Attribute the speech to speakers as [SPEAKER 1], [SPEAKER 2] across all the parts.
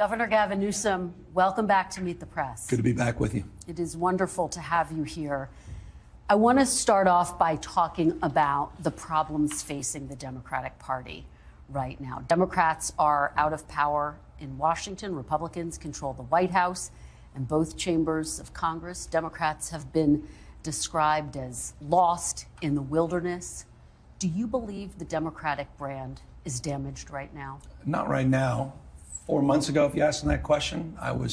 [SPEAKER 1] Governor Gavin Newsom, welcome back to Meet the Press.
[SPEAKER 2] Good to be back with you.
[SPEAKER 1] It is wonderful to have you here. I want to start off by talking about the problems facing the Democratic Party right now. Democrats are out of power in Washington. Republicans control the White House and both chambers of Congress. Democrats have been described as lost in the wilderness. Do you believe the Democratic brand is damaged right now?
[SPEAKER 2] Not right now. 4 months ago, if you asked me that question, I would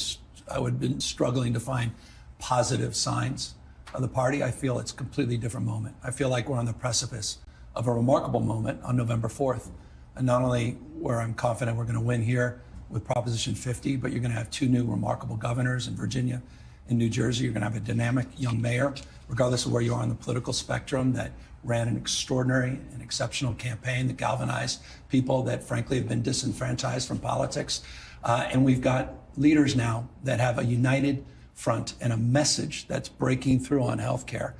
[SPEAKER 2] have been struggling to find positive signs of the party. I feel it's a completely different moment. I feel like we're on the precipice of a remarkable moment on November 4th. And not only where I'm confident we're going to win here with Proposition 50, but you're going to have two new remarkable governors in Virginia and New Jersey. You're going to have a dynamic young mayor, regardless of where you are on the political spectrum, that ran an extraordinary and exceptional campaign that galvanized people that frankly have been disenfranchised from politics. And we've got leaders now that have a united front and a message that's breaking through on healthcare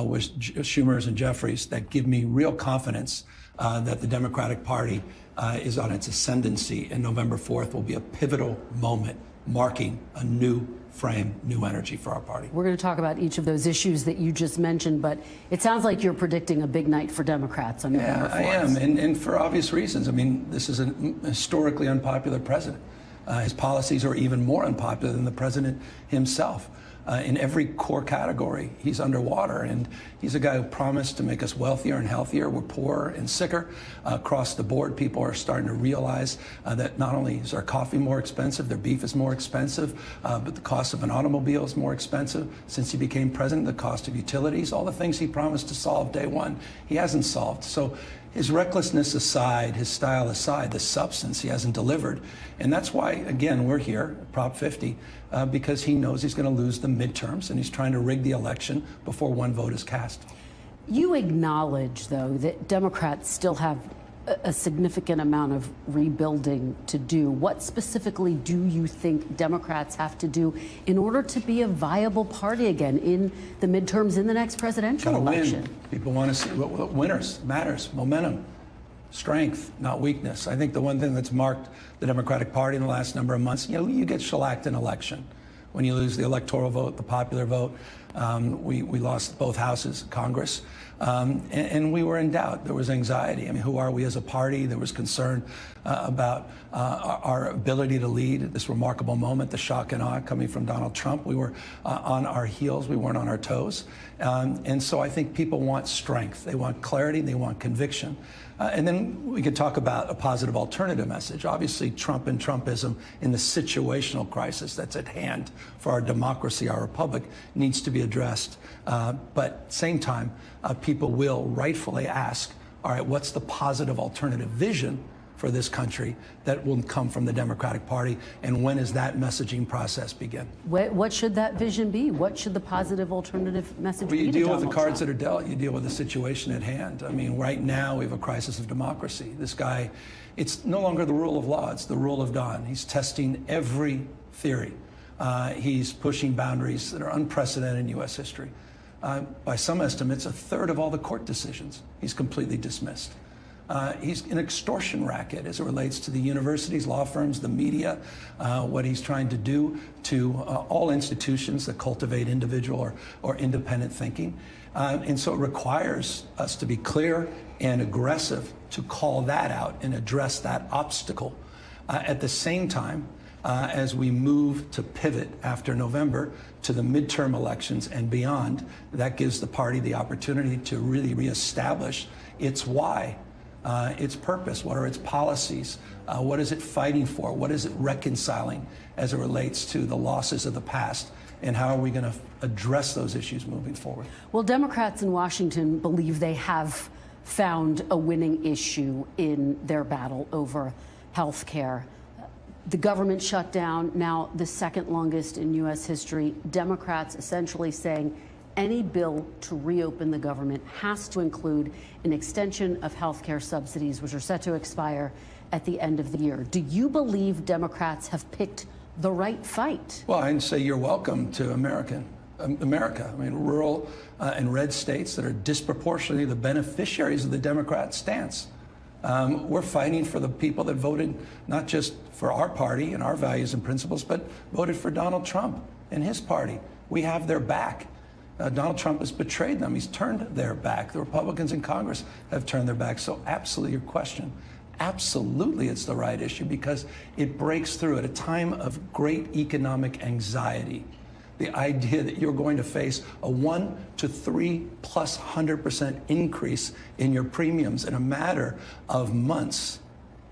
[SPEAKER 2] with Schumer's and Jeffries that give me real confidence that the Democratic Party is on its ascendancy, and November 4th will be a pivotal moment marking a new frame, new energy for our party. We're
[SPEAKER 1] going to talk about each of those issues that you just mentioned, but it sounds like you're predicting a big night for Democrats on November 4th.
[SPEAKER 2] Yeah, I am, and for obvious reasons. I mean, this is a historically unpopular president. His policies are even more unpopular than the president himself. In every core category, he's underwater, and he's a guy who promised to make us wealthier and healthier. We're poorer and sicker. Across the board, people are starting to realize that not only is our coffee more expensive, their beef is more expensive, but the cost of an automobile is more expensive. Since he became president, the cost of utilities, all the things he promised to solve day one, he hasn't solved. So his recklessness aside, his style aside, the substance he hasn't delivered. And that's why, again, we're here, Prop 50, because he knows he's going to lose the midterms and he's trying to rig the election before one vote is cast.
[SPEAKER 1] You acknowledge, though, that Democrats still have a significant amount of rebuilding to do. What specifically do you think Democrats have to do in order to be a viable party again in the midterms in the next presidential election?
[SPEAKER 2] Win. People want to see what winners matters, momentum, strength, not weakness. I think the one thing that's marked the Democratic Party in the last number of months, you get shellacked in election. When you lose the electoral vote, the popular vote, we lost both houses of Congress, and we were in doubt. There was anxiety. I mean, who are we as a party? There was concern about our ability to lead this remarkable moment, the shock and awe coming from Donald Trump. We were on our heels. We weren't on our toes. And so I think people want strength. They want clarity. They want conviction. And then we could talk about a positive alternative message. Obviously, Trump and Trumpism in the situational crisis that's at hand for our democracy, our republic, needs to be addressed. But at the same time, people will rightfully ask, all right, what's the positive alternative vision for this country that will come from the Democratic Party, and when does that messaging process begin?
[SPEAKER 1] What should that vision be? What should the positive alternative message be?
[SPEAKER 2] Well, you deal with the cards
[SPEAKER 1] Trump?
[SPEAKER 2] that are dealt. You deal with the situation at hand. I mean, right now we have a crisis of democracy. This guy, it's no longer the rule of law, it's the rule of Don. He's testing every theory. He's pushing boundaries that are unprecedented in U.S. history. By some estimates, a third of all the court decisions he's completely dismissed. He's an extortion racket as it relates to the universities, law firms, the media, what he's trying to do to all institutions that cultivate individual or independent thinking. And so it requires us to be clear and aggressive to call that out and address that obstacle. At the same time, as we move to pivot after November to the midterm elections and beyond, that gives the party the opportunity to really reestablish its why. Its purpose, what are its policies, what is it fighting for, what is it reconciling as it relates to the losses of the past, and how are we going to address those issues moving forward?
[SPEAKER 1] Well, Democrats in Washington believe they have found a winning issue in their battle over health care. The government shutdown, now the second longest in U.S. history. Democrats essentially saying any bill to reopen the government has to include an extension of health care subsidies, which are set to expire at the end of the year. Do you believe Democrats have picked the right fight?
[SPEAKER 2] Well, I'd say you're welcome to America. I mean, rural and red states that are disproportionately the beneficiaries of the Democrat stance. We're fighting for the people that voted not just for our party and our values and principles, but voted for Donald Trump and his party. We have their back. Donald Trump has betrayed them. He's turned their back. The Republicans in Congress have turned their back. So absolutely your question, absolutely it's the right issue because it breaks through at a time of great economic anxiety. The idea that you're going to face a 1 to 3+100% increase in your premiums in a matter of months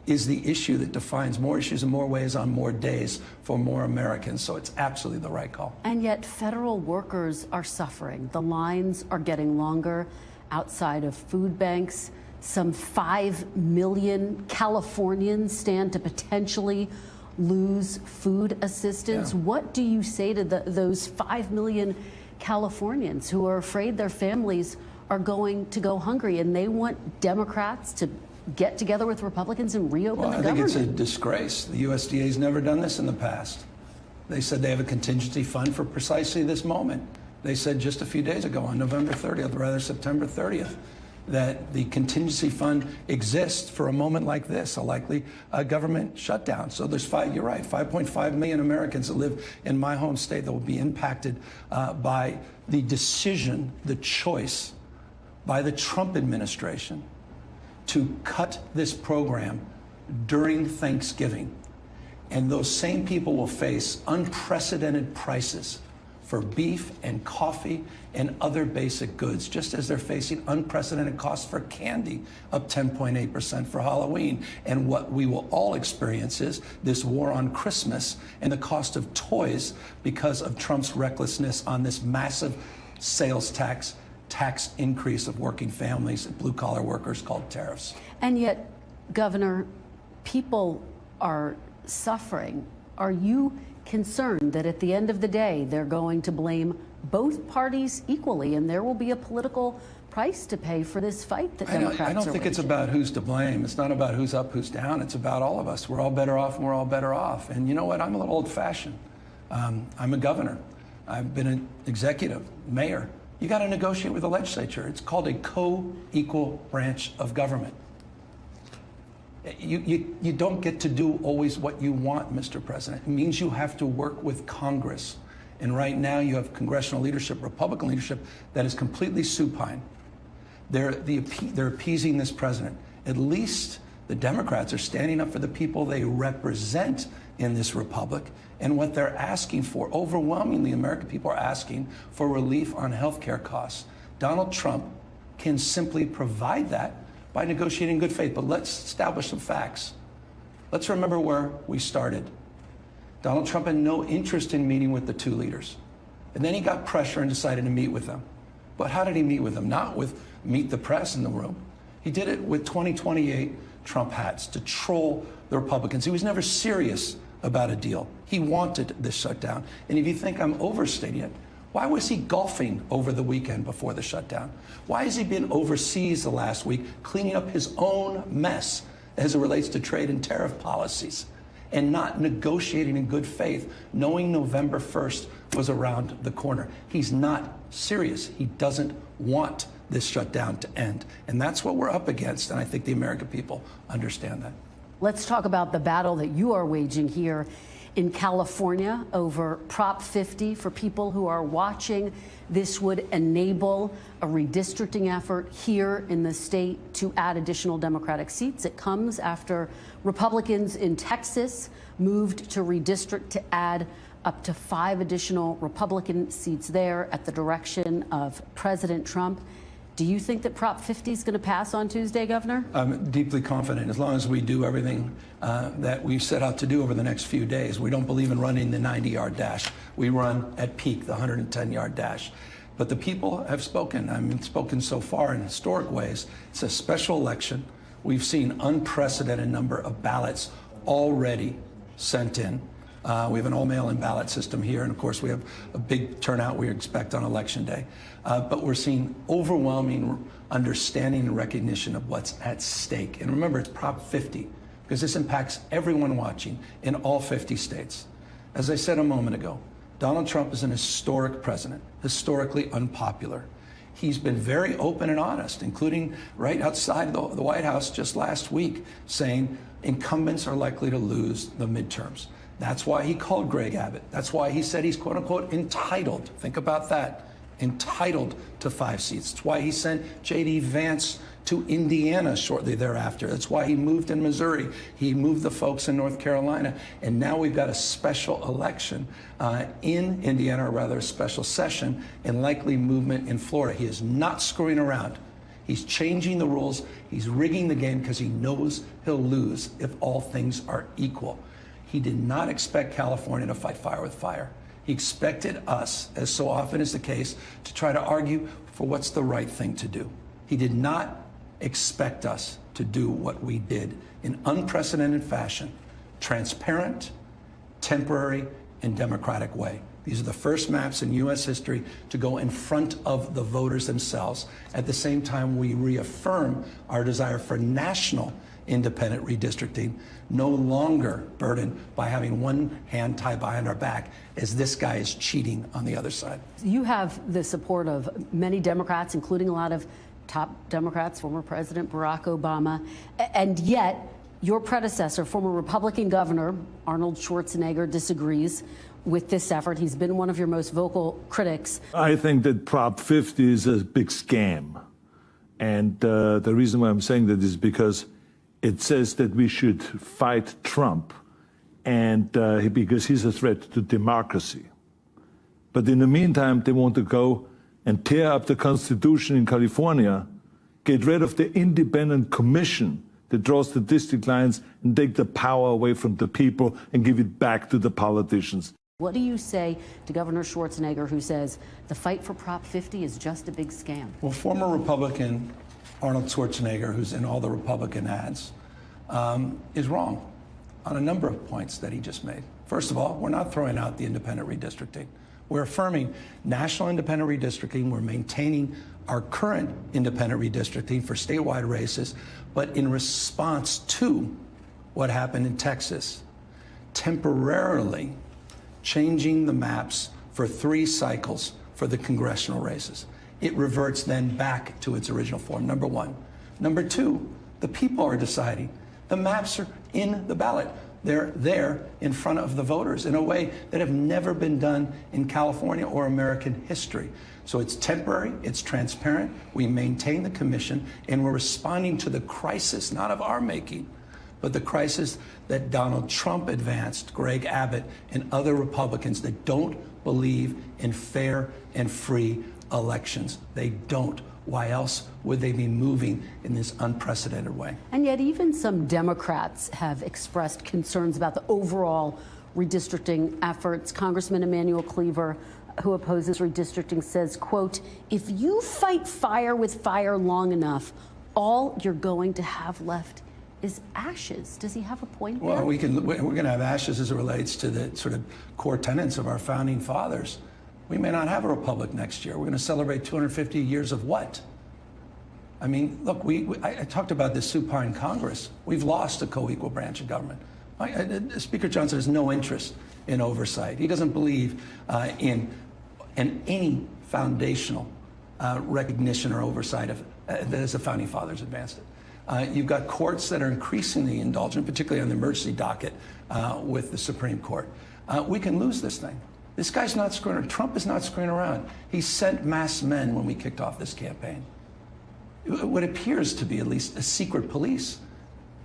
[SPEAKER 2] is the issue that defines more issues in more ways on more days for more Americans. So it's absolutely the right call.
[SPEAKER 1] And yet federal workers are suffering. The lines are getting longer outside of food banks. Some 5 million Californians stand to potentially lose food assistance. Yeah. What do you say to those 5 million Californians who are afraid their families are going to go hungry and they want Democrats to get together with Republicans and reopen the government?
[SPEAKER 2] I think it's a disgrace. The USDA has never done this in the past. They said they have a contingency fund for precisely this moment. They said just a few days ago on November 30th, rather September 30th, that the contingency fund exists for a moment like this, a likely government shutdown. So there's you're right, 5.5 million Americans that live in my home state that will be impacted by the decision, the choice by the Trump administration to cut this program during Thanksgiving. And those same people will face unprecedented prices for beef and coffee and other basic goods, just as they're facing unprecedented costs for candy, up 10.8% for Halloween. And what we will all experience is this war on Christmas and the cost of toys because of Trump's recklessness on this massive sales tax increase of working families and blue-collar workers called tariffs.
[SPEAKER 1] And yet, Governor, people are suffering. Are you concerned that at the end of the day, they're going to blame both parties equally and there will be a political price to pay for this fight that Democrats are
[SPEAKER 2] I don't think
[SPEAKER 1] waging?
[SPEAKER 2] It's about who's to blame. It's not about who's up, who's down. It's about all of us. We're all better off and we're all better off. And you know what? I'm a little old-fashioned. I'm a governor. I've been an executive, mayor. You got to negotiate with the legislature. It's called a co-equal branch of government. You don't get to do always what you want, Mr. President. It means you have to work with Congress. And right now you have congressional leadership, Republican leadership, that is completely supine. They're appeasing this president. At least the Democrats are standing up for the people they represent in this republic and what they're asking for. Overwhelmingly, American people are asking for relief on health care costs. Donald Trump can simply provide that by negotiating in good faith. But let's establish some facts. Let's remember where we started. Donald Trump had no interest in meeting with the two leaders. And then he got pressure and decided to meet with them. But how did he meet with them? Not with meet the press in the room. He did it with 2028 Trump hats to troll the Republicans. He was never serious about a deal. He wanted this shutdown. And if you think I'm overstating it, why was he golfing over the weekend before the shutdown? Why has he been overseas the last week cleaning up his own mess as it relates to trade and tariff policies and not negotiating in good faith, knowing November 1st was around the corner? He's not serious. He doesn't want this shutdown to end. And that's what we're up against. And I think the American people understand that.
[SPEAKER 1] Let's talk about the battle that you are waging here in California over Prop 50. For people who are watching, this would enable a redistricting effort here in the state to add additional Democratic seats. It comes after Republicans in Texas moved to redistrict to add up to 5 additional Republican seats there at the direction of President Trump. Do you think that Prop 50 is going to pass on Tuesday, Governor? I'm
[SPEAKER 2] deeply confident, as long as we do everything that we set out to do over the next few days. We don't believe in running the 90-yard dash. We run at peak the 110-yard dash. But the people have spoken. I mean, spoken so far in historic ways. It's a special election. We've seen unprecedented number of ballots already sent in. We have an all-mail-in ballot system here, and of course we have a big turnout we expect on Election Day. But we're seeing overwhelming understanding and recognition of what's at stake. And remember, it's Prop 50, because this impacts everyone watching in all 50 states. As I said a moment ago, Donald Trump is an historic president, historically unpopular. He's been very open and honest, including right outside the White House just last week, saying incumbents are likely to lose the midterms. That's why he called Greg Abbott. That's why he said he's, quote unquote, entitled. Think about that. Entitled to 5 seats. That's why he sent J.D. Vance to Indiana shortly thereafter. That's why he moved in Missouri. He moved the folks in North Carolina. And now we've got a special election in Indiana, or rather a special session, and likely movement in Florida. He is not screwing around. He's changing the rules. He's rigging the game because he knows he'll lose if all things are equal. He did not expect California to fight fire with fire. He expected us, as so often is the case, to try to argue for what's the right thing to do. He did not expect us to do what we did in unprecedented fashion, transparent, temporary, and democratic way. These are the first maps in U.S. history to go in front of the voters themselves. At the same time, we reaffirm our desire for national independent redistricting, no longer burdened by having one hand tied behind our back as this guy is cheating on the other side.
[SPEAKER 1] You have the support of many Democrats, including a lot of top Democrats, former President Barack Obama, and yet your predecessor, former Republican Governor Arnold Schwarzenegger, disagrees with this effort. He's been one of your most vocal critics.
[SPEAKER 3] I think that Prop 50 is a big scam. And the reason why I'm saying that is because it says that we should fight Trump and because he's a threat to democracy. But in the meantime, they want to go and tear up the Constitution in California, get rid of the independent commission that draws the district lines and take the power away from the people and give it back to the politicians.
[SPEAKER 1] What do you say to Governor Schwarzenegger, who says the fight for Prop 50 is just a big scam?
[SPEAKER 2] Well, former Republican Arnold Schwarzenegger, who's in all the Republican ads, is wrong on a number of points that he just made. First of all, we're not throwing out the independent redistricting. We're affirming national independent redistricting. We're maintaining our current independent redistricting for statewide races, but in response to what happened in Texas, temporarily changing the maps for 3 cycles for the congressional races. It reverts then back to its original form, number one. Number two, the people are deciding. The maps are in the ballot. They're there in front of the voters in a way that have never been done in California or American history. So it's temporary, it's transparent, we maintain the commission, and we're responding to the crisis, not of our making, but the crisis that Donald Trump advanced, Greg Abbott, and other Republicans that don't believe in fair and free elections. They don't. Why else would they be moving in this unprecedented way?
[SPEAKER 1] And yet even some Democrats have expressed concerns about the overall redistricting efforts. Congressman Emanuel Cleaver, who opposes redistricting, says, quote, if you fight fire with fire long enough, all you're going to have left is ashes. Does he have a point there?
[SPEAKER 2] Well, we're going to have ashes as it relates to the sort of core tenets of our founding fathers. We may not have a republic next year. We're going to celebrate 250 years of what? I mean, look, I talked about this supine Congress. We've lost a co-equal branch of government. Speaker Johnson has no interest in oversight. He doesn't believe in any foundational recognition or oversight of that as the founding fathers advanced it. You've got courts that are increasingly indulgent, particularly on the emergency docket with the Supreme Court. We can lose this thing. This guy's not screwing around. Trump is not screwing around. He sent masked men when we kicked off this campaign. What appears to be at least a secret police.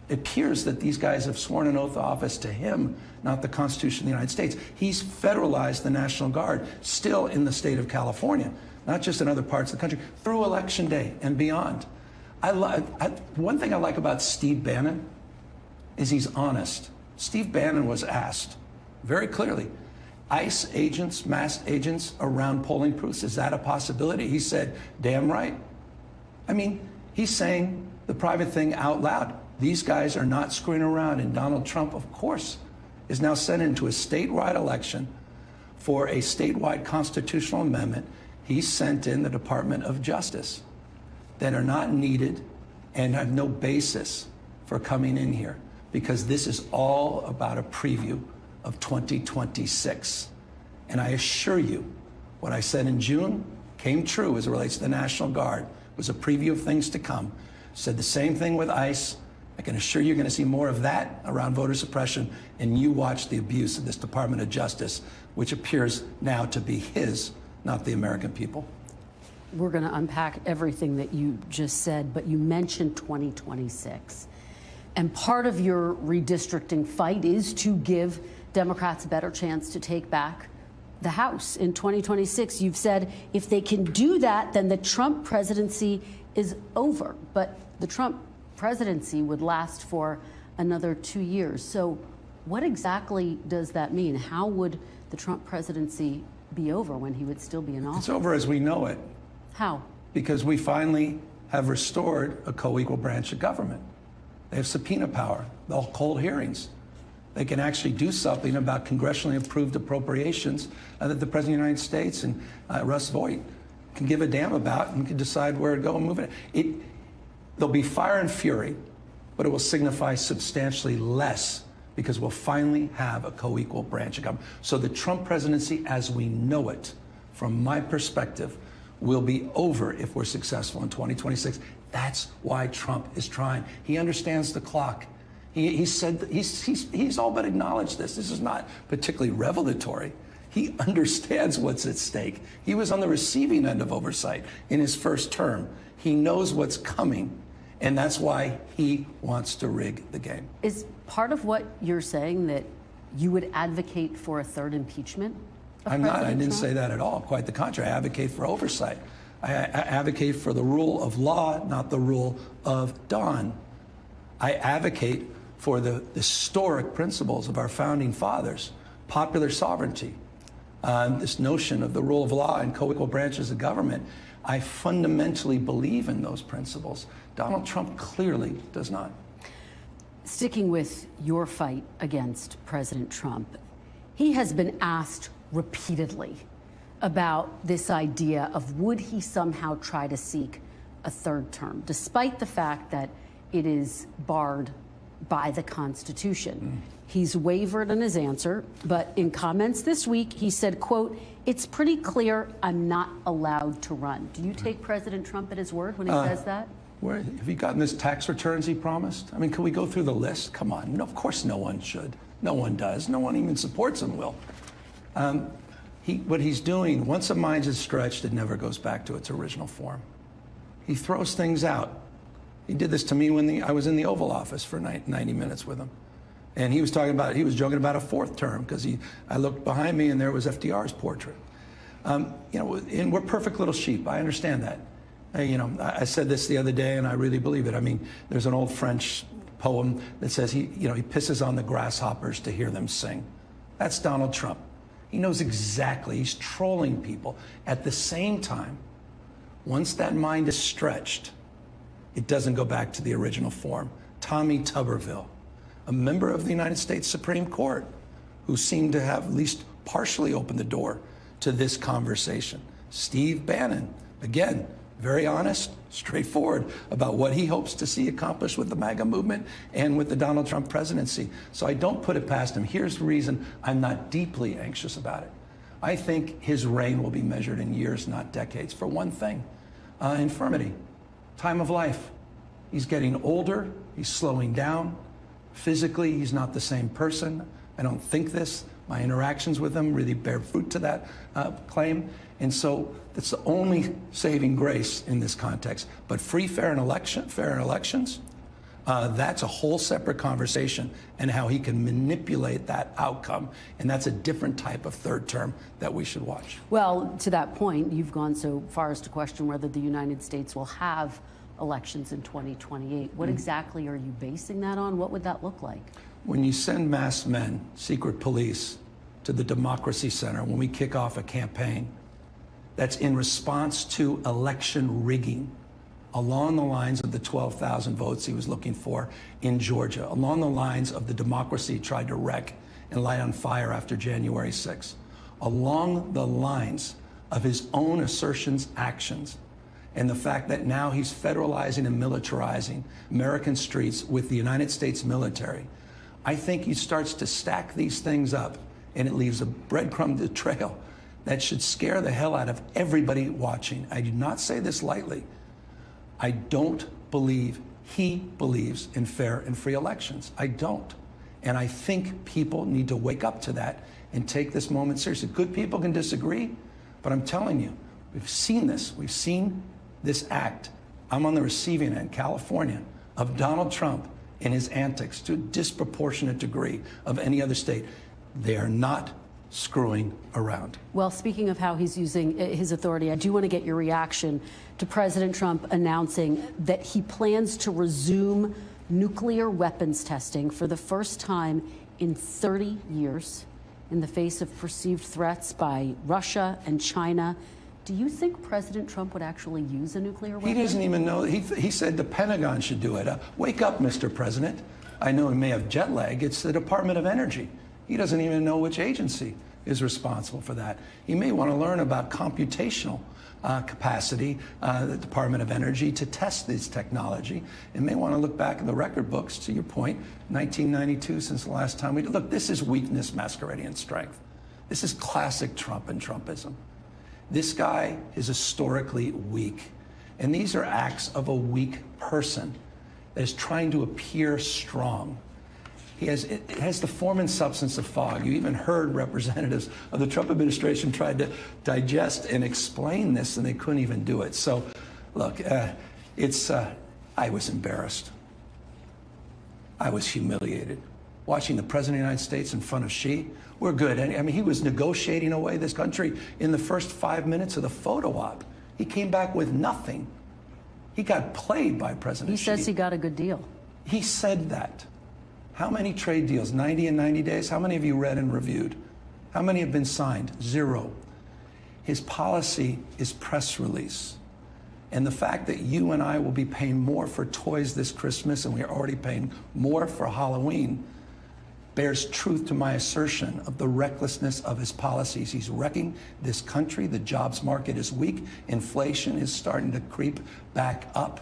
[SPEAKER 2] It appears that these guys have sworn an oath of office to him, not the Constitution of the United States. He's federalized the National Guard, still in the state of California, not just in other parts of the country, through Election Day and beyond. One thing I like about Steve Bannon is he's honest. Steve Bannon was asked very clearly, ICE agents, masked agents around polling booths, is that a possibility? He said, damn right. I mean, he's saying the private thing out loud. These guys are not screwing around, and Donald Trump, of course, is now sent into a statewide election for a statewide constitutional amendment. He sent in the Department of Justice that are not needed and have no basis for coming in here, because this is all about a preview of 2026. And I assure you, what I said in June came true as it relates to the National Guard, was a preview of things to come. Said the same thing with ICE. I can assure you you're going to see more of that around voter suppression, and you watch the abuse of this Department of Justice, which appears now to be his, not the American people.
[SPEAKER 1] We're going to unpack everything that you just said, but you mentioned 2026. And part of your redistricting fight is to give Democrats a better chance to take back the House in 2026. You've said if they can do that, then the Trump presidency is over. But the Trump presidency would last for another 2 years. So what exactly does that mean? How would the Trump presidency be over when he would still be in office?
[SPEAKER 2] It's over as we know it.
[SPEAKER 1] How?
[SPEAKER 2] Because we finally have restored a co-equal branch of government. They have subpoena power. They'll hold hearings. They can actually do something about congressionally approved appropriations that the President of the United States and Russ Vought can give a damn about and can decide where to go and move it. There'll be fire and fury, but it will signify substantially less because we'll finally have a co-equal branch of government. So the Trump presidency as we know it, from my perspective, will be over if we're successful in 2026. That's why Trump is trying. He understands the clock. He said he's all but acknowledged this. This is not particularly revelatory. He understands what's at stake. He was on the receiving end of oversight in his first term. He knows what's coming, and that's why he wants to rig the game.
[SPEAKER 1] Is part of what you're saying that you would advocate for a third impeachment?
[SPEAKER 2] I'm not. I didn't say that at all. Quite the contrary. I advocate for oversight. I advocate for the rule of law, not the rule of dawn. I advocate for the historic principles of our founding fathers, popular sovereignty, this notion of the rule of law and co-equal branches of government. I fundamentally believe in those principles. Donald Trump clearly does not.
[SPEAKER 1] Sticking with your fight against President Trump, he has been asked repeatedly about this idea of would he somehow try to seek a third term, despite the fact that it is barred by the Constitution. He's wavered in his answer, but in comments this week, he said, quote, "It's pretty clear I'm not allowed to run." Do you take President Trump at his word when he says that?
[SPEAKER 2] Where, have you gotten his tax returns he promised? I mean, can we go through the list? Come on. No, of course no one should. No one does. No one even supports him, Will. What he's doing, once a mind is stretched, it never goes back to its original form. He throws things out. He did this to me when I was in the Oval Office for 90 minutes with him. And he was joking about a fourth term because I looked behind me and there was FDR's portrait. And we're perfect little sheep. I understand that. I said this the other day and I really believe it. I mean, there's an old French poem that says he pisses on the grasshoppers to hear them sing. That's Donald Trump. He knows exactly. He's trolling people. At the same time, once that mind is stretched, it doesn't go back to the original form. Tommy Tuberville, a member of the United States Supreme Court, who seemed to have at least partially opened the door to this conversation. Steve Bannon, again, very honest, straightforward about what he hopes to see accomplished with the MAGA movement and with the Donald Trump presidency. So I don't put it past him. Here's the reason I'm not deeply anxious about it. I think his reign will be measured in years, not decades. For one thing, infirmity, time of life. He's getting older. He's slowing down. Physically, he's not the same person. I don't think this. My interactions with him really bear fruit to that claim. And so that's the only saving grace in this context. But free, fair elections, that's a whole separate conversation and how he can manipulate that outcome. And that's a different type of third term that we should watch.
[SPEAKER 1] Well, to that point, you've gone so far as to question whether the United States will have elections in 2028. What exactly are you basing that on? What would that look like?
[SPEAKER 2] When you send masked men, secret police, to the Democracy Center when we kick off a campaign that's in response to election rigging along the lines of the 12,000 votes he was looking for in Georgia, along the lines of the democracy he tried to wreck and light on fire after January 6th, along the lines of his own assertions, actions, and the fact that now he's federalizing and militarizing American streets with the United States military. I think he starts to stack these things up and it leaves a breadcrumb trail that should scare the hell out of everybody watching. I do not say this lightly. I don't believe he believes in fair and free elections. I don't. And I think people need to wake up to that and take this moment seriously. Good people can disagree, but I'm telling you, we've seen this. We've seen this act. I'm on the receiving end, California, of Donald Trump and his antics to a disproportionate degree of any other state. They are not screwing around.
[SPEAKER 1] Well, speaking of how he's using his authority, I do want to get your reaction to President Trump announcing that he plans to resume nuclear weapons testing for the first time in 30 years in the face of perceived threats by Russia and China. Do you think President Trump would actually use a nuclear weapon?
[SPEAKER 2] He doesn't even know. He said the Pentagon should do it. Wake up, Mr. President. I know he may have jet lag. It's the Department of Energy. He doesn't even know which agency is responsible for that. He may want to learn about computational capacity, the Department of Energy, to test this technology, and may want to look back in the record books, to your point, 1992, since the last time we did. Look, this is weakness masquerading in strength. This is classic Trump and Trumpism. This guy is historically weak, and these are acts of a weak person that is trying to appear strong. It has the form and substance of fog. You even heard representatives of the Trump administration tried to digest and explain this, and they couldn't even do it. So, look, I was embarrassed. I was humiliated. Watching the President of the United States in front of Xi, we're good. I mean, he was negotiating away this country in the first 5 minutes of the photo op. He came back with nothing. He got played by President Xi.
[SPEAKER 1] He says he got a good deal.
[SPEAKER 2] He said that. How many trade deals? 90 in 90 days? How many have you read and reviewed? How many have been signed? 0. His policy is press release. And the fact that you and I will be paying more for toys this Christmas, and we are already paying more for Halloween, bears truth to my assertion of the recklessness of his policies. He's wrecking this country. The jobs market is weak. Inflation is starting to creep back up.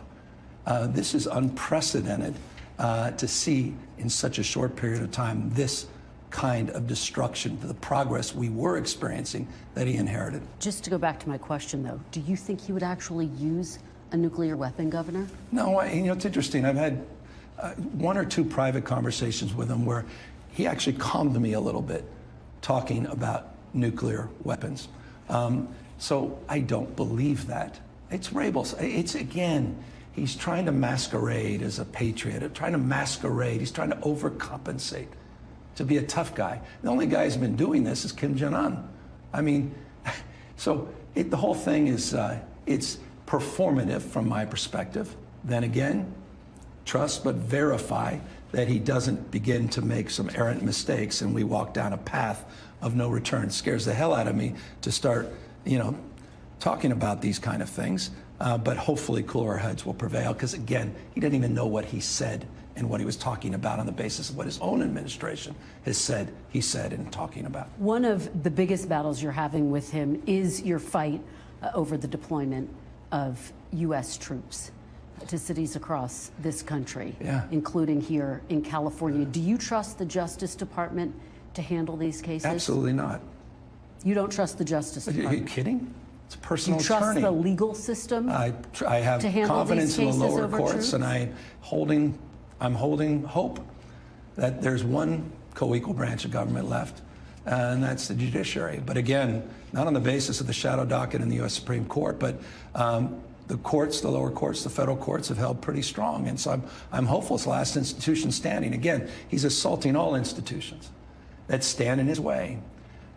[SPEAKER 2] This is unprecedented. To see in such a short period of time this kind of destruction to the progress we were experiencing that he inherited.
[SPEAKER 1] Just to go back to my question, though, do you think he would actually use a nuclear weapon, Governor?
[SPEAKER 2] No, it's interesting. I've had 1 or 2 private conversations with him where he actually calmed me a little bit talking about nuclear weapons. So I don't believe that. It's Rabel's. It's, again, he's trying to masquerade as a patriot, trying to masquerade. He's trying to overcompensate to be a tough guy. The only guy who's been doing this is Kim Jong-un. I mean, so the whole thing is, it's performative from my perspective. Then again, trust but verify that he doesn't begin to make some errant mistakes and we walk down a path of no return. It scares the hell out of me to start, talking about these kind of things. But hopefully cooler heads will prevail because, again, he didn't even know what he said and what he was talking about on the basis of what his own administration has said, he said, and talking about.
[SPEAKER 1] One of the biggest battles you're having with him is your fight over the deployment of U.S. troops to cities across this country, including here in California. Do you trust the Justice Department to handle these cases?
[SPEAKER 2] Absolutely not.
[SPEAKER 1] You don't trust the Justice Department?
[SPEAKER 2] Are you kidding? It's a personal
[SPEAKER 1] you trust
[SPEAKER 2] attorney.
[SPEAKER 1] the legal system?
[SPEAKER 2] I have confidence in the lower courts,
[SPEAKER 1] troops?
[SPEAKER 2] and I'm holding hope that there's one co-equal branch of government left, and that's the judiciary. But again, not on the basis of the shadow docket in the U.S. Supreme Court, but the courts, the lower courts, the federal courts have held pretty strong. And so I'm hopeful it's the last institution standing. Again, he's assaulting all institutions that stand in his way.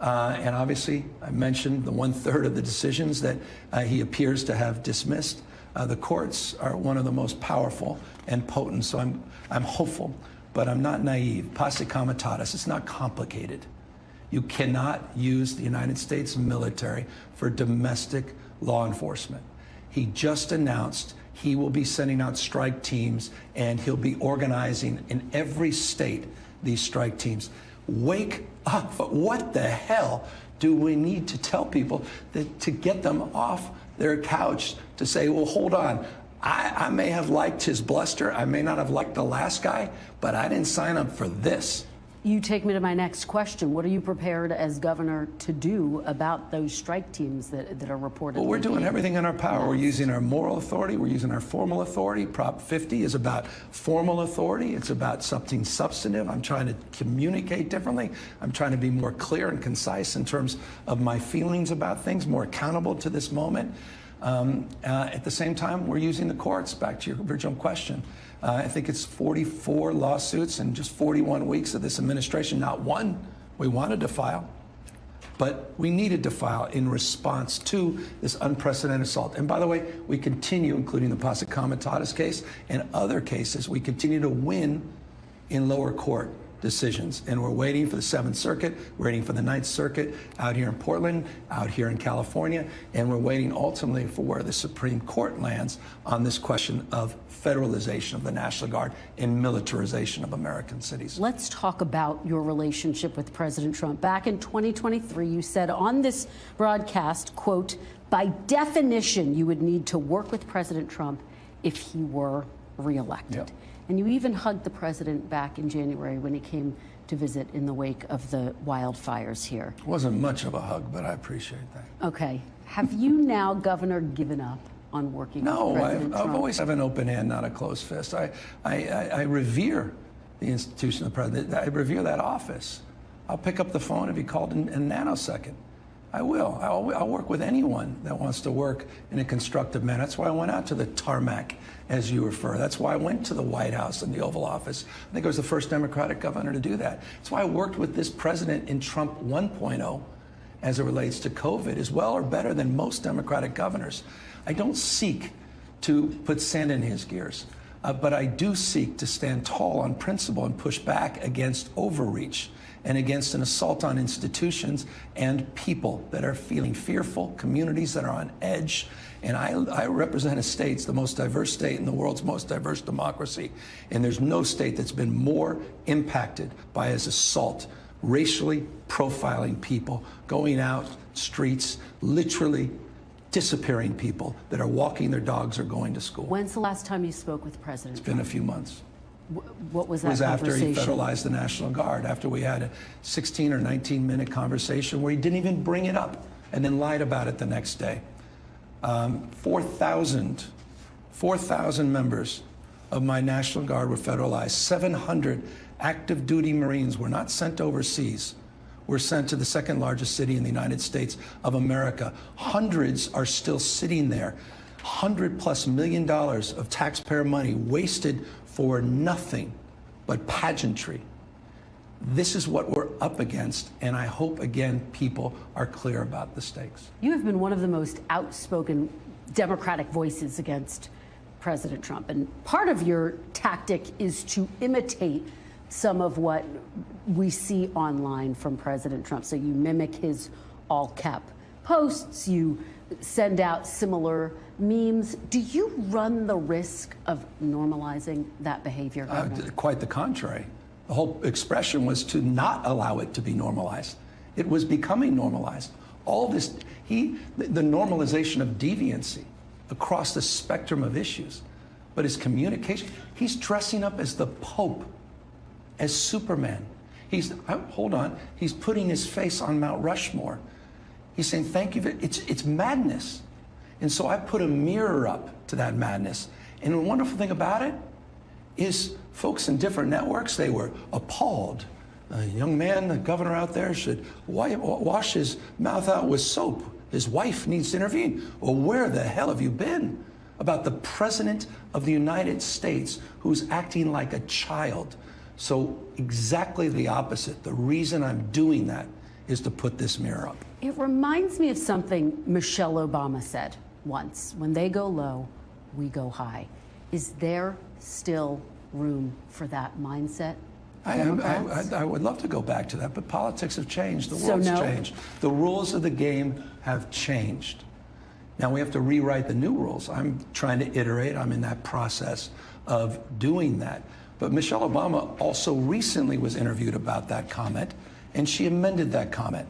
[SPEAKER 2] And obviously, I mentioned the 1/3 of the decisions that he appears to have dismissed. The courts are one of the most powerful and potent. So I'm hopeful, but I'm not naive. Posse comitatus, it's not complicated. You cannot use the United States military for domestic law enforcement. He just announced he will be sending out strike teams, and he'll be organizing in every state these strike teams. Wake up. What the hell do we need to tell people that to get them off their couch to say, well, hold on. I may have liked his bluster. I may not have liked the last guy, but I didn't sign up for this.
[SPEAKER 1] You take me to my next question. What are you prepared as governor to do about those strike teams that are reported?
[SPEAKER 2] Well, we're doing everything in our power. We're using our moral authority. We're using our formal authority. Prop 50 is about formal authority. It's about something substantive. I'm trying to communicate differently. I'm trying to be more clear and concise in terms of my feelings about things, more accountable to this moment. At the same time, we're using the courts, back to your original question. I think it's 44 lawsuits in just 41 weeks of this administration. Not one we wanted to file, but we needed to file in response to this unprecedented assault. And by the way, we continue, including the Posse Comitatus case and other cases, we continue to win in lower court decisions. And we're waiting for the 7th Circuit, we're waiting for the 9th Circuit out here in Portland, out here in California, and we're waiting ultimately for where the Supreme Court lands on this question of federalization of the National Guard and militarization of American cities.
[SPEAKER 1] Let's talk about your relationship with President Trump. Back in 2023, you said on this broadcast, quote, by definition, you would need to work with President Trump if he were reelected.
[SPEAKER 2] Yep.
[SPEAKER 1] And you even hugged the president back in January when he came to visit in the wake of the wildfires here.
[SPEAKER 2] It wasn't much of a hug, but I appreciate that.
[SPEAKER 1] Okay. Have you now, Governor, given up on working with President Trump?
[SPEAKER 2] I've always have an open hand, not a closed fist. I revere the institution of the president. I revere that office. I'll pick up the phone if he called in a nanosecond. I will. I'll work with anyone that wants to work in a constructive manner. That's why I went out to the tarmac, as you refer. That's why I went to the White House and the Oval Office. I think I was the first Democratic governor to do that. That's why I worked with this president in Trump 1.0 as it relates to COVID as well or better than most Democratic governors. I don't seek to put sand in his gears, but I do seek to stand tall on principle and push back against overreach and against an assault on institutions and people that are feeling fearful, communities that are on edge. And I represent a state, the most diverse state in the world's most diverse democracy. And there's no state that's been more impacted by his assault, racially profiling people, going out streets, literally disappearing people that are walking their dogs or going to school.
[SPEAKER 1] When's the last time you spoke with President Trump?
[SPEAKER 2] It's been a few months.
[SPEAKER 1] What was that
[SPEAKER 2] It was after he
[SPEAKER 1] conversation?
[SPEAKER 2] federalized the National Guard, after we had a 16 or 19-minute conversation where he didn't even bring it up and then lied about it the next day. 4,000 members of my National Guard were federalized. 700 active duty Marines were not sent overseas. Were sent to the second largest city in the United States of America. Hundreds are still sitting there. $100+ million of taxpayer money wasted for nothing but pageantry. This is what we're up against, and I hope, again, people are clear about the stakes.
[SPEAKER 1] You have been one of the most outspoken Democratic voices against President Trump, and part of your tactic is to imitate some of what we see online from President Trump. So you mimic his all-cap posts, you send out similar memes. Do you run the risk of normalizing that behavior?
[SPEAKER 2] Quite the contrary. The whole expression was to not allow it to be normalized. It was becoming normalized. All this, the normalization of deviancy across the spectrum of issues, but his communication, he's dressing up as the Pope, as Superman. Hold on, he's putting his face on Mount Rushmore. He's saying, thank you. It's madness. And so I put a mirror up to that madness. And the wonderful thing about it is folks in different networks, they were appalled. A young man, the governor out there, should wash his mouth out with soap. His wife needs to intervene. Well, where the hell have you been about the president of the United States who's acting like a child? So exactly the opposite. The reason I'm doing that is to put this mirror up.
[SPEAKER 1] It reminds me of something Michelle Obama said once. When they go low, we go high. Is there still room for that mindset?
[SPEAKER 2] I would love to go back to that, but politics have changed. The world's changed. The rules of the game have changed. Now we have to rewrite the new rules. I'm trying to iterate. I'm in that process of doing that. But Michelle Obama also recently was interviewed about that comment, and she amended that comment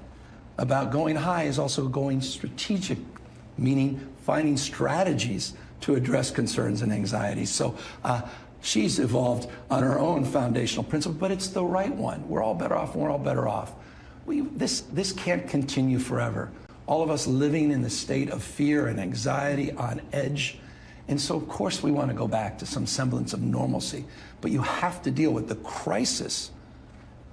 [SPEAKER 2] about going high is also going strategic, meaning finding strategies to address concerns and anxieties. So She's evolved on her own foundational principle, but it's the right one. We're all better off, and we're all better off. This can't continue forever. All of us living in the state of fear and anxiety, on edge. And so, of course, we want to go back to some semblance of normalcy. But you have to deal with the crisis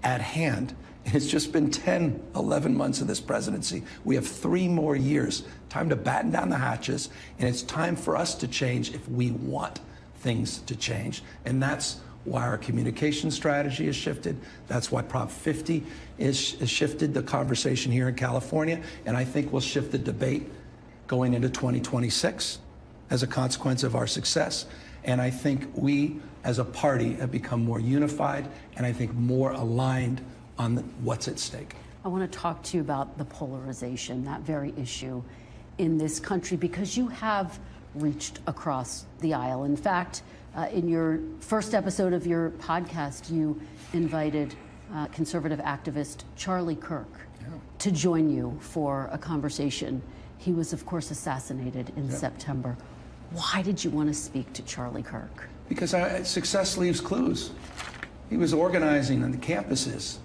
[SPEAKER 2] at hand. It's just been 10, 11 months of this presidency. We have 3 more years. Time to batten down the hatches, and it's time for us to change if we want things to change. And that's why our communication strategy has shifted. That's why Prop 50 is shifted the conversation here in California, and I think will shift the debate going into 2026 as a consequence of our success. And I think we, as a party, have become more unified, and I think more aligned on what's at stake.
[SPEAKER 1] I want to talk to you about the polarization, that very issue in this country, because you have reached across the aisle. In fact, in your first episode of your podcast, you invited conservative activist Charlie Kirk to join you for a conversation. He was, of course, assassinated in September. Why did you want to speak to Charlie Kirk?
[SPEAKER 2] Because success leaves clues. He was organizing on the campuses.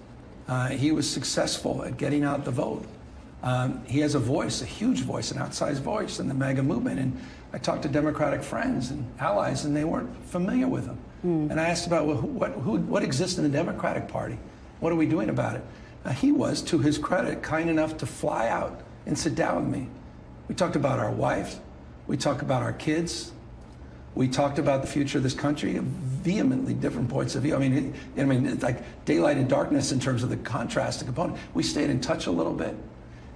[SPEAKER 2] He was successful at getting out the vote. He has a voice, a huge voice, an outsized voice in the MAGA movement. And I talked to Democratic friends and allies, and they weren't familiar with him. And I asked about, well, what exists in the Democratic Party? What are we doing about it? He was, to his credit, kind enough to fly out and sit down with me. We talked about our wife. We talked about our kids. We talked about the future of this country, vehemently different points of view. I mean, it's like daylight and darkness in terms of the contrast, the component. We stayed in touch a little bit.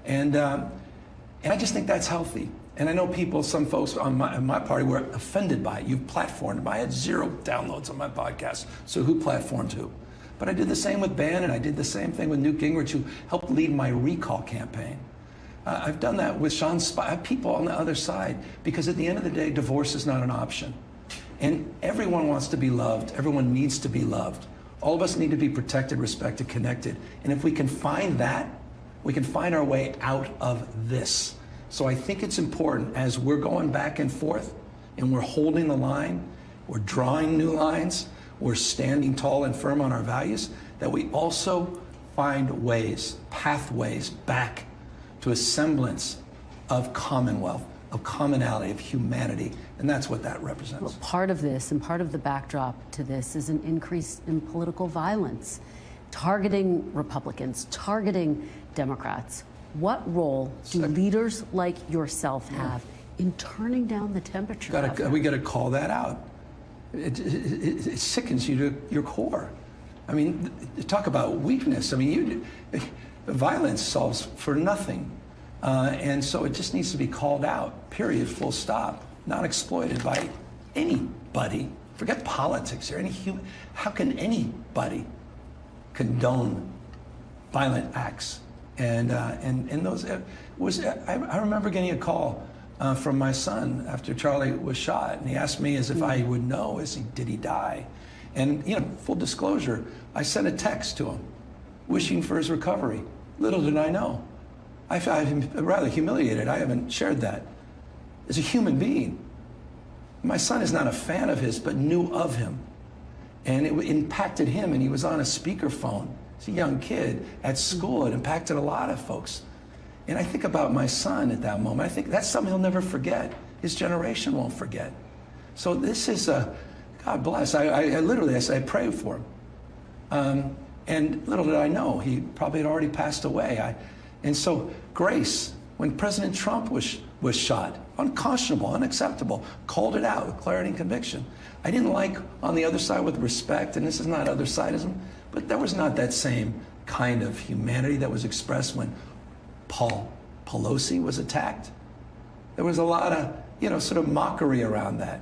[SPEAKER 2] And I just think that's healthy. And I know people, some folks on my party were offended by it. You've platformed. I had 0 downloads on my podcast. So who platformed who? But I did the same with Bannon. I did the same thing with Newt Gingrich, who helped lead my recall campaign. I've done that with Sean Spicer, people on the other side, because at the end of the day, divorce is not an option. And everyone wants to be loved. Everyone needs to be loved. All of us need to be protected, respected, connected. And if we can find that, we can find our way out of this. So I think it's important, as we're going back and forth and we're holding the line, we're drawing new lines, we're standing tall and firm on our values, that we also find ways, pathways back to a semblance of commonwealth, of commonality, of humanity. And that's what that represents.
[SPEAKER 1] Well, part of this and part of the backdrop to this is an increase in political violence, targeting Republicans, targeting Democrats. What role do leaders like yourself have in turning down the temperature?
[SPEAKER 2] We got to call that out. It sickens you to your core. I mean, talk about weakness. I mean, violence solves for nothing. And so it just needs to be called out, period, full stop, not exploited by anybody. Forget politics here. How can anybody condone violent acts? And those I remember getting a call from my son after Charlie was shot, and he asked me as if I would know, did he die? And full disclosure, I sent a text to him, wishing for his recovery. Little did I know. I'm rather humiliated. I haven't shared that. As a human being, my son is not a fan of his, but knew of him, and it impacted him. And he was on a speakerphone. He's a young kid at school. It impacted a lot of folks. And I think about my son at that moment. I think that's something he'll never forget. His generation won't forget. So this is God bless. I literally prayed for him. And little did I know, he probably had already passed away. And so grace, when President Trump was shot, unconscionable, unacceptable, called it out with clarity and conviction. I didn't like on the other side with respect, and this is not other sideism, but there was not that same kind of humanity that was expressed when Paul Pelosi was attacked. There was a lot of, sort of mockery around that.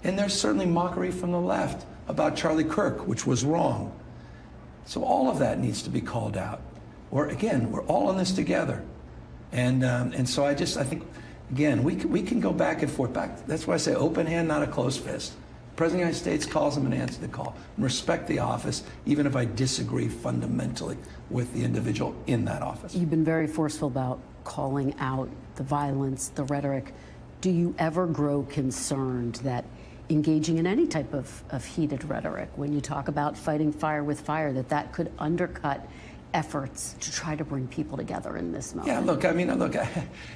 [SPEAKER 2] And there's certainly mockery from the left about Charlie Kirk, which was wrong. So all of that needs to be called out. We're all in this together. And so I think, again, we can go back and forth. That's why I say open hand, not a closed fist. The President of the United States calls him and answer the call. And respect the office, even if I disagree fundamentally with the individual in that office.
[SPEAKER 1] You've been very forceful about calling out the violence, the rhetoric. Do you ever grow concerned that engaging in any type of heated rhetoric, when you talk about fighting fire with fire, that could undercut efforts to try to bring people together in this moment.
[SPEAKER 2] Yeah, look, I mean,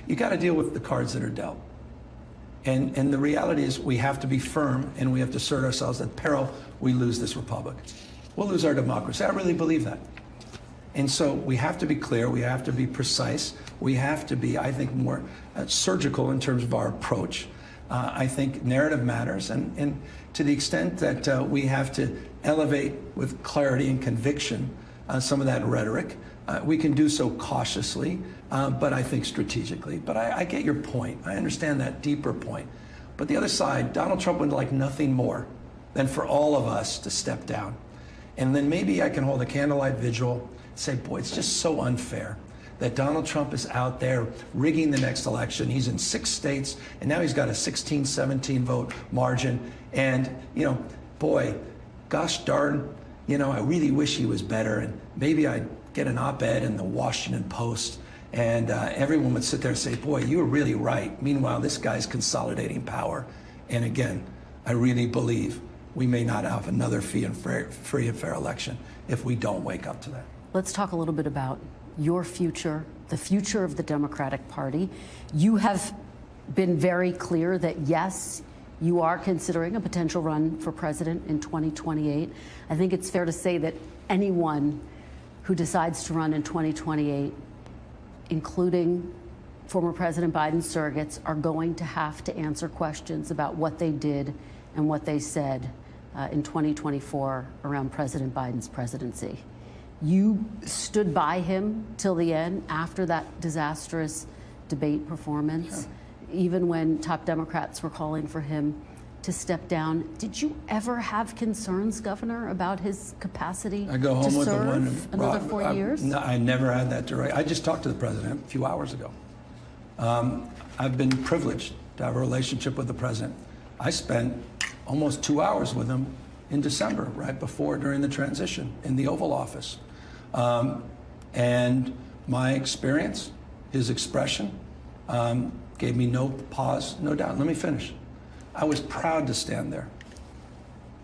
[SPEAKER 2] you got to deal with the cards that are dealt. And the reality is we have to be firm and we have to assert ourselves at peril we lose this republic. We'll lose our democracy. I really believe that. And so we have to be clear, we have to be precise, we have to be, I think, more surgical in terms of our approach. I think narrative matters, and to the extent that we have to elevate with clarity and conviction some of that rhetoric, we can do so cautiously, but I think strategically. But I get your point. I understand that deeper point. But the other side, Donald Trump would like nothing more than for all of us to step down. And then maybe I can hold a candlelight vigil, say, boy, it's just so unfair that Donald Trump is out there rigging the next election. He's in 6 states, and now he's got a 16, 17 vote margin. And, you know, boy, gosh darn, you know, I really wish he was better. And maybe I'd get an op-ed in the Washington Post, and everyone would sit there and say, boy, you were really right. Meanwhile, this guy's consolidating power. And again, I really believe we may not have another free and fair election if we don't wake up to that.
[SPEAKER 1] Let's talk a little bit about your future, the future of the Democratic Party. You have been very clear that, yes, you are considering a potential run for president in 2028. I think it's fair to say that anyone who decides to run in 2028, including former President Biden's surrogates, are going to have to answer questions about what they did and what they said in 2024 around President Biden's presidency. You stood by him till the end after that disastrous debate performance, even when top Democrats were calling for him to step down. Did you ever have concerns, Governor, about his capacity
[SPEAKER 2] I go home
[SPEAKER 1] to
[SPEAKER 2] with the one,
[SPEAKER 1] serve another 4 years?
[SPEAKER 2] No, I never had that direct. I just talked to the president a few hours ago. I've been privileged to have a relationship with the president. I spent almost 2 hours with him in December, right before, during the transition in the Oval Office. And my experience, his expression, gave me no pause, no doubt. Let me finish. I was proud to stand there,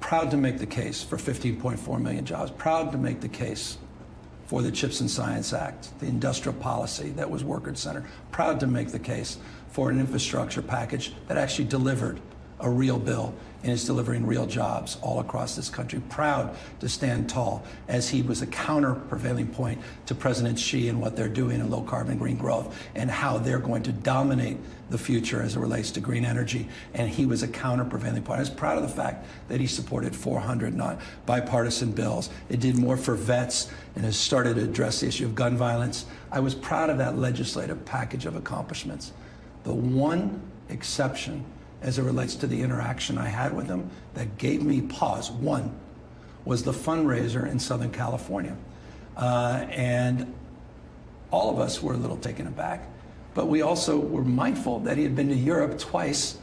[SPEAKER 2] proud to make the case for 15.4 million jobs, proud to make the case for the CHIPS and Science Act, the industrial policy that was worker-centered, proud to make the case for an infrastructure package that actually delivered a real bill and is delivering real jobs all across this country. Proud to stand tall as he was a counter-prevailing point to President Xi and what they're doing in low-carbon green growth and how they're going to dominate the future as it relates to green energy. And he was a counter-prevailing point. I was proud of the fact that he supported 400 bipartisan bills. It did more for vets and has started to address the issue of gun violence. I was proud of that legislative package of accomplishments. The one exception as it relates to the interaction I had with him that gave me pause, one, was the fundraiser in Southern California. And all of us were a little taken aback, but we also were mindful that he had been to Europe twice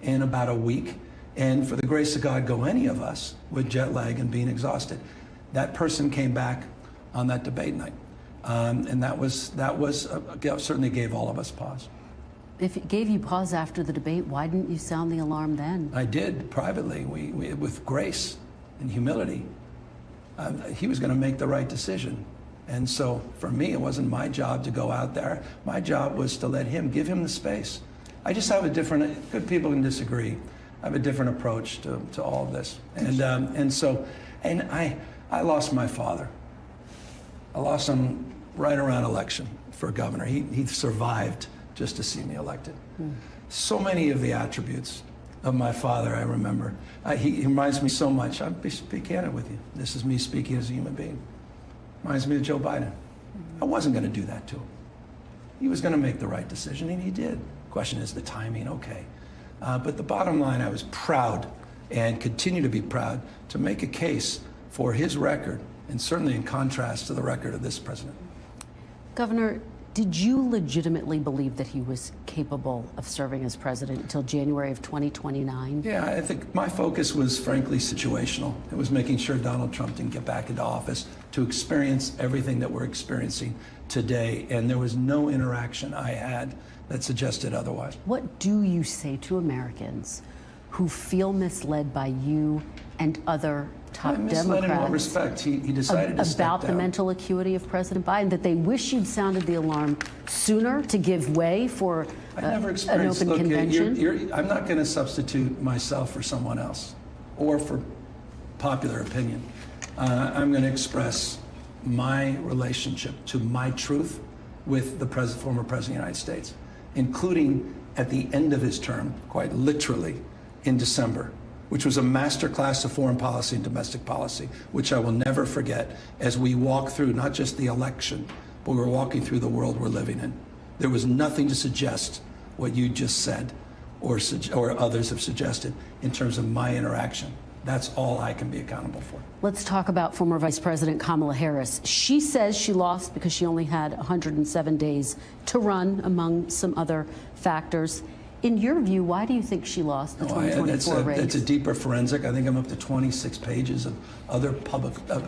[SPEAKER 2] in about a week, and for the grace of God, go any of us with jet lag and being exhausted. That person came back on that debate night, and that certainly gave all of us pause.
[SPEAKER 1] If it gave you pause after the debate, why didn't you sound the alarm then?
[SPEAKER 2] I did, privately, we with grace and humility. He was going to make the right decision. And so for me, it wasn't my job to go out there. My job was to let him, give him the space. I just have a different, good people can disagree. I have a different approach to all of this. And I lost my father. I lost him right around election for governor. He survived just to see me elected. So many of the attributes of my father, I remember. He reminds me so much. I'll be candid with you. This is me speaking as a human being. Reminds me of Joe Biden. I wasn't going to do that to him. He was going to make the right decision, and he did. Question is the timing, okay. But the bottom line, I was proud and continue to be proud to make a case for his record, and certainly in contrast to the record of this president.
[SPEAKER 1] Governor, did you legitimately believe that he was capable of serving as president until January of 2029?
[SPEAKER 2] Yeah, I think my focus was frankly situational. It was making sure Donald Trump didn't get back into office to experience everything that we're experiencing today. And there was no interaction I had that suggested otherwise.
[SPEAKER 1] What do you say to Americans who feel misled by you and other top
[SPEAKER 2] misled in what
[SPEAKER 1] Democrats
[SPEAKER 2] respect? He decided to step
[SPEAKER 1] about the
[SPEAKER 2] down.
[SPEAKER 1] mental acuity of President Biden, that they wish you'd sounded the alarm sooner to give way for
[SPEAKER 2] I never
[SPEAKER 1] an
[SPEAKER 2] experienced.
[SPEAKER 1] open
[SPEAKER 2] Look,
[SPEAKER 1] convention?
[SPEAKER 2] I'm not going to substitute myself for someone else or for popular opinion. I'm going to express my relationship to my truth with the former President of the United States, including at the end of his term, quite literally, in December, which was a masterclass of foreign policy and domestic policy, which I will never forget as we walk through not just the election, but we're walking through the world we're living in. There was nothing to suggest what you just said or others have suggested in terms of my interaction. That's all I can be accountable for.
[SPEAKER 1] Let's talk about former Vice President Kamala Harris. She says she lost because she only had 107 days to run, among some other factors. In your view, why do you think she lost the 2024 race?
[SPEAKER 2] It's a deeper forensic. I think I'm up to 26 pages of other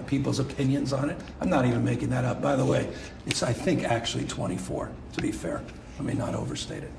[SPEAKER 2] people's opinions on it. I'm not even making that up. By the way, it's, I think, actually 24, to be fair. Let me not overstate it.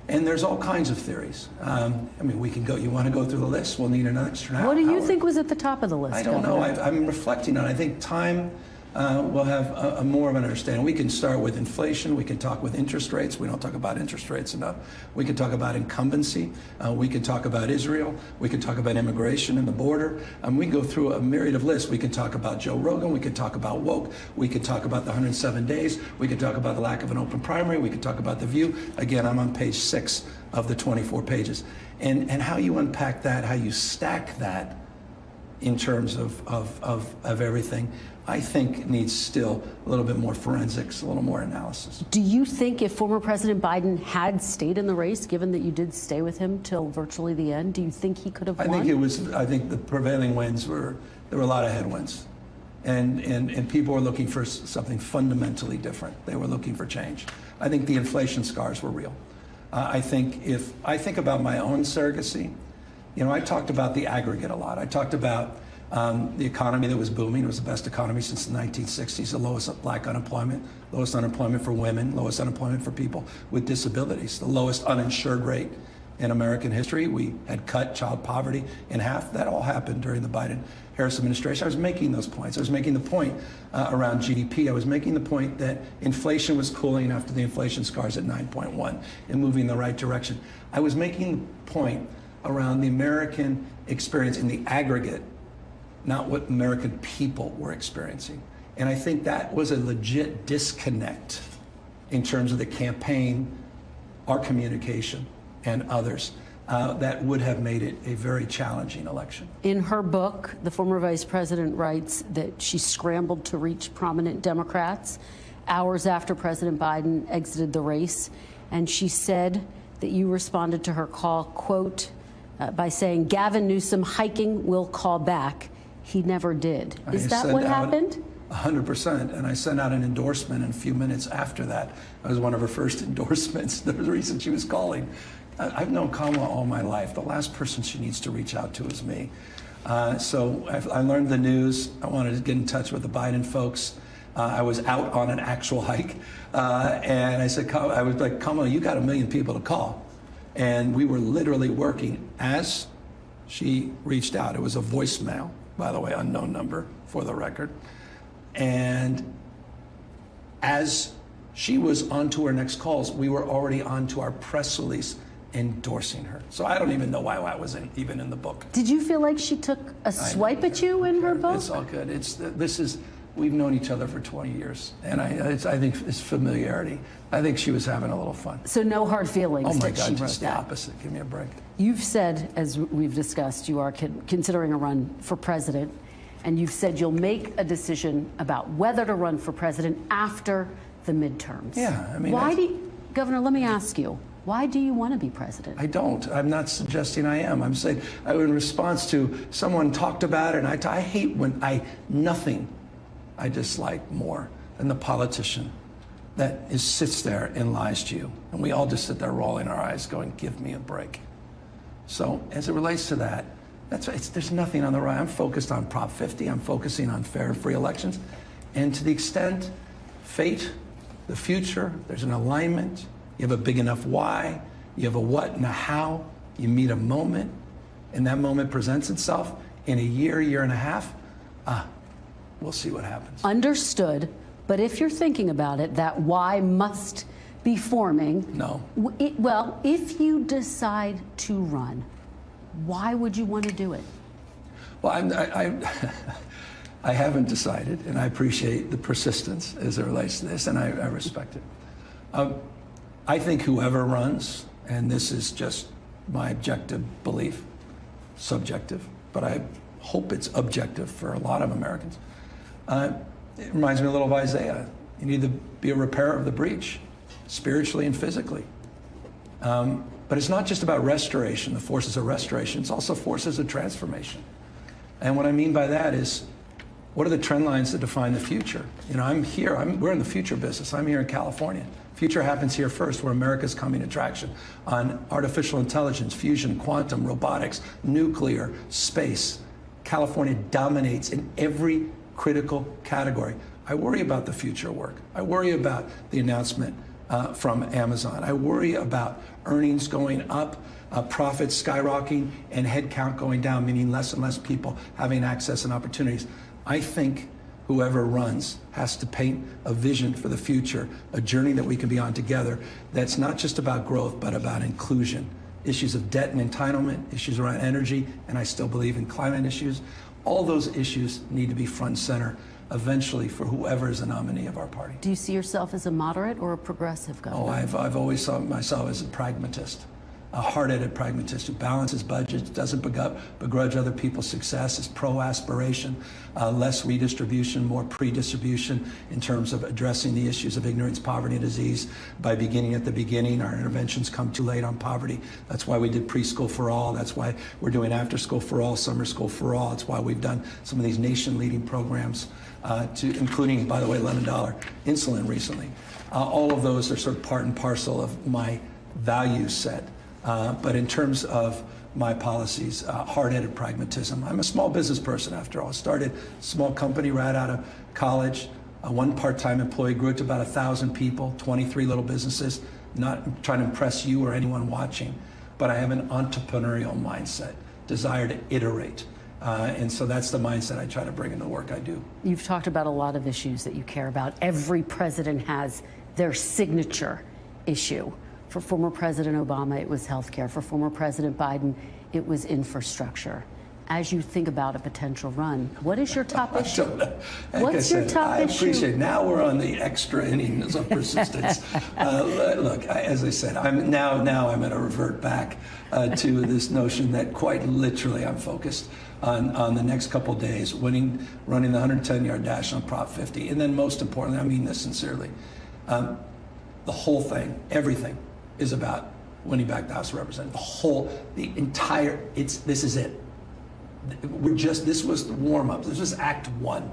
[SPEAKER 2] And there's all kinds of theories. I mean, we can go, you want to go through the list? We'll need an extra hour.
[SPEAKER 1] What do you think was at the top of the list?
[SPEAKER 2] I don't know. I'm reflecting on it. I think time will have a more of an understanding. We can start with inflation. We can talk with interest rates. We don't talk about interest rates enough. We can talk about incumbency. We can talk about Israel. We can talk about immigration and the border. We can go through a myriad of lists. We can talk about Joe Rogan. We can talk about woke. We can talk about the 107 days. We can talk about the lack of an open primary. We can talk about The View. Again, I'm on page 6 of the 24 pages. And how you unpack that, how you stack that in terms of everything, I think needs still a little bit more forensics, a little more analysis.
[SPEAKER 1] Do you think if former President Biden had stayed in the race, given that you did stay with him till virtually the end, do you think he could have won?
[SPEAKER 2] I think the prevailing winds there were a lot of headwinds. And people were looking for something fundamentally different. They were looking for change. I think the inflation scars were real. I think if I think about my own surrogacy, you know, I talked about the aggregate a lot. I talked about the economy that was booming. It was the best economy since the 1960s, the lowest black unemployment, lowest unemployment for women, lowest unemployment for people with disabilities, the lowest uninsured rate in American history. We had cut child poverty in half. That all happened during the Biden-Harris administration. I was making those points. I was making the point around GDP. I was making the point that inflation was cooling after the inflation scars at 9.1 and moving in the right direction. I was making the point around the American experience in the aggregate, not what American people were experiencing. And I think that was a legit disconnect in terms of the campaign, our communication, and others that would have made it a very challenging election.
[SPEAKER 1] In her book, the former vice president writes that she scrambled to reach prominent Democrats hours after President Biden exited the race. And she said that you responded to her call, quote, by saying, Gavin Newsom hiking will call back. He never did. Is that what happened?
[SPEAKER 2] 100%. And I sent out an endorsement, and a few minutes after that, I was one of her first endorsements. The reason she was calling. I've known Kamala all my life. The last person she needs to reach out to is me. So I learned the news. I wanted to get in touch with the Biden folks. I was out on an actual hike. And I said, I was like, Kamala, you got 1 million people to call. And we were literally working as she reached out. It was a voicemail, by the way, unknown number for the record. And as she was on to her next calls, we were already on to our press release endorsing her. So I don't even know why I was even in the book.
[SPEAKER 1] Did you feel like she took a swipe at you in her book?
[SPEAKER 2] It's all good. We've known each other for 20 years, and I think it's familiarity. I think she was having a little fun.
[SPEAKER 1] So no hard feelings.
[SPEAKER 2] Oh my
[SPEAKER 1] that
[SPEAKER 2] God,
[SPEAKER 1] she wrote
[SPEAKER 2] just the
[SPEAKER 1] that.
[SPEAKER 2] opposite. Give me a break.
[SPEAKER 1] You've said, as we've discussed, you are considering a run for president, and you've said you'll make a decision about whether to run for president after the midterms.
[SPEAKER 2] Yeah, I mean,
[SPEAKER 1] Governor, let me ask you, why do you want to be president?
[SPEAKER 2] I don't. I'm not suggesting I am. I'm saying, in response to someone talked about it, and I hate when nothing I dislike more than the politician that sits there and lies to you. And we all just sit there rolling our eyes going, give me a break. So as it relates to that, there's nothing on the right. I'm focused on Prop 50. I'm focusing on fair and free elections. And to the extent fate, the future, there's an alignment, you have a big enough why, you have a what and a how, You meet a moment, and that moment presents itself in a year and a half. We'll see what happens.
[SPEAKER 1] Understood. But if you're thinking about it, that why must be forming.
[SPEAKER 2] No.
[SPEAKER 1] Well, if you decide to run, why would you want to do it?
[SPEAKER 2] Well, I haven't decided, and I appreciate the persistence as it relates to this, and I respect it. I think whoever runs, and this is just my objective belief, subjective, but I hope it's objective for a lot of Americans. It reminds me a little of Isaiah. You need to be a repairer of the breach, spiritually and physically. But it's not just about restoration, the forces of restoration, it's also forces of transformation. And what I mean by that is, what are the trend lines that define the future? You know, I'm here, we're in the future business. I'm here in California. Future happens here first, where America's coming to traction on artificial intelligence, fusion, quantum, robotics, nuclear, space. California dominates in every critical category. I worry about the future work. I worry about the announcement from Amazon. I worry about earnings going up, profits skyrocketing, and headcount going down, meaning less and less people having access and opportunities. I think whoever runs has to paint a vision for the future, a journey that we can be on together that's not just about growth, but about inclusion. Issues of debt and entitlement, issues around energy, and I still believe in climate issues. All those issues need to be front and center eventually for whoever is the nominee of our party.
[SPEAKER 1] Do you see yourself as a moderate or a progressive governor?
[SPEAKER 2] Oh, I've always saw myself as a pragmatist, a hard-headed pragmatist who balances budgets, doesn't begrudge other people's success, is pro-aspiration, less redistribution, more pre-distribution in terms of addressing the issues of ignorance, poverty, and disease by beginning at the beginning. Our interventions come too late on poverty. That's why we did preschool for all. That's why we're doing after school for all, summer school for all. That's why we've done some of these nation-leading programs, including, by the way, $11 insulin recently. All of those are sort of part and parcel of my value set. But in terms of my policies, hard-headed pragmatism. I'm a small business person, after all. I started a small company right out of college. One part-time employee, grew it to about 1,000 people, 23 little businesses. Not trying to impress you or anyone watching, but I have an entrepreneurial mindset, desire to iterate. And so that's the mindset I try to bring into the work I do.
[SPEAKER 1] You've talked about a lot of issues that you care about. Every president has their signature issue. For former President Obama, it was healthcare. For former President Biden, it was infrastructure. As you think about a potential run, what is your top issue? What's your top issue? I appreciate it.
[SPEAKER 2] Now we're on the extra innings of persistence. Look, as I said, now I'm going to revert back to this notion that quite literally I'm focused on the next couple of days, running the 110-yard dash on Prop 50. And then most importantly, I mean this sincerely, the whole thing, everything, is about winning back the House of Representatives. This is it. This was the warm-up. This was Act 1.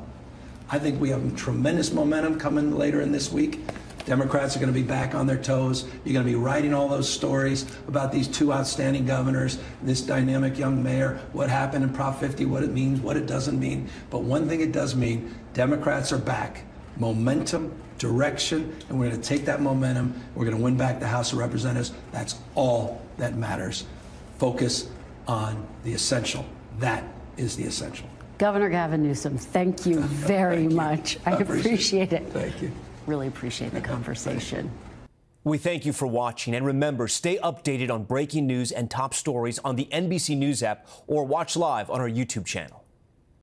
[SPEAKER 2] I think we have tremendous momentum coming later in this week. Democrats are going to be back on their toes. You're going to be writing all those stories about these two outstanding governors, this dynamic young mayor, what happened in Prop 50, what it means, what it doesn't mean. But one thing it does mean, Democrats are back. Momentum, direction, and we're going to take that momentum. We're going to win back the House of Representatives. That's all that matters. Focus on the essential. That is the essential.
[SPEAKER 1] Governor Gavin Newsom, thank you very much. I appreciate it.
[SPEAKER 2] Thank you.
[SPEAKER 1] Really appreciate the conversation.
[SPEAKER 4] We thank you for watching, and remember, stay updated on breaking news and top stories on the NBC News app or watch live on our YouTube channel.